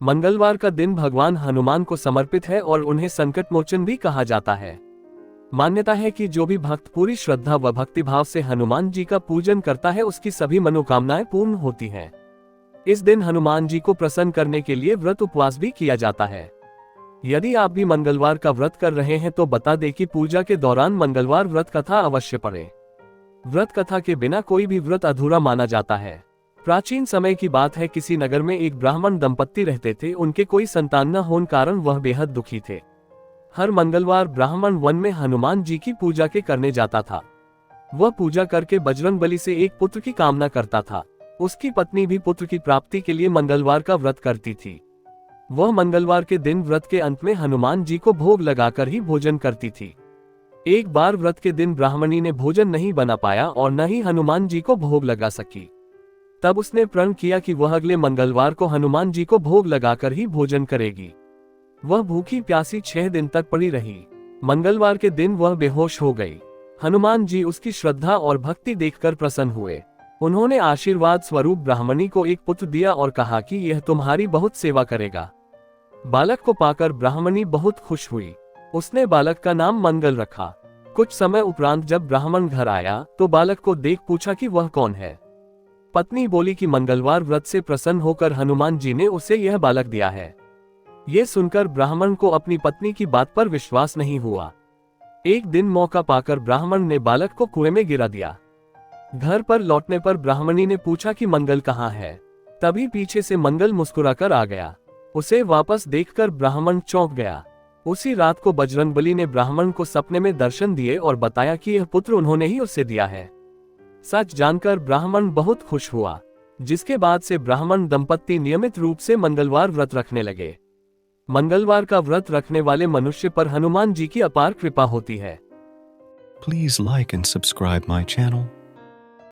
मंगलवार का दिन भगवान हनुमान को समर्पित है और उन्हें संकट मोचन भी कहा जाता है। मान्यता है कि जो भी भक्त पूरी श्रद्धा व भक्तिभाव से हनुमान जी का पूजन करता है उसकी सभी मनोकामनाएं पूर्ण होती हैं। इस दिन हनुमान जी को प्रसन्न करने के लिए व्रत उपवास भी किया जाता है। यदि आप भी मंगलवार का व्रत कर रहे हैं तो बता दें कि पूजा के दौरान मंगलवार व्रत कथा अवश्य पढ़ें। व्रत कथा के बिना कोई भी व्रत अधूरा माना जाता है। प्राचीन समय की बात है, किसी नगर में एक ब्राह्मण दंपत्ति रहते थे। उनके कोई संतान न होने कारण वह बेहद दुखी थे। हर मंगलवार ब्राह्मण वन में हनुमान जी की पूजा के करने जाता था। वह पूजा करके बजरंगबली से एक पुत्र की कामना करता था। उसकी पत्नी भी पुत्र की प्राप्ति के लिए मंगलवार का व्रत करती थी। वह मंगलवार के दिन व्रत के अंत में हनुमान जी को भोग लगाकर ही भोजन करती थी। एक बार व्रत के दिन ब्राह्मणी ने भोजन नहीं बना पाया और न ही हनुमान जी को भोग लगा सकी। तब उसने प्रण किया कि वह अगले मंगलवार को हनुमान जी को भोग लगाकर ही भोजन करेगी। वह भूखी प्यासी 6 दिन तक पड़ी रही। मंगलवार के दिन वह बेहोश हो गई। हनुमान जी उसकी श्रद्धा और भक्ति देखकर प्रसन्न हुए। उन्होंने आशीर्वाद स्वरूप ब्राह्मणी को एक पुत्र दिया और कहा कि यह तुम्हारी बहुत सेवा करेगा। बालक को पाकर ब्राह्मणी बहुत खुश हुई। उसने बालक का नाम मंगल रखा। कुछ समय उपरांत जब ब्राह्मण घर आया तो बालक को देख पूछा कि वह कौन है। पत्नी बोली कि मंगलवार व्रत से प्रसन्न होकर हनुमान जी ने उसे यह बालक दिया है। ये सुनकर ब्राह्मण को अपनी पत्नी की बात पर विश्वास नहीं हुआ। एक दिन मौका पाकर ब्राह्मण ने बालक को कुएं में गिरा दिया। घर पर लौटने पर ब्राह्मणी ने पूछा कि मंगल कहाँ है। तभी पीछे से मंगल मुस्कुराकर आ गया। उसे वापस देखकर ब्राह्मण चौंक गया। उसी रात को बजरंगबली ने ब्राह्मण को सपने में दर्शन दिए और बताया कि यह पुत्र उन्होंने ही उसे दिया है। सच जानकर ब्राह्मण बहुत खुश हुआ, जिसके बाद से ब्राह्मण दंपत्ति नियमित रूप से मंगलवार व्रत रखने लगे। मंगलवार का व्रत रखने वाले मनुष्य पर हनुमान जी की अपार कृपा होती है। Please like and subscribe my channel.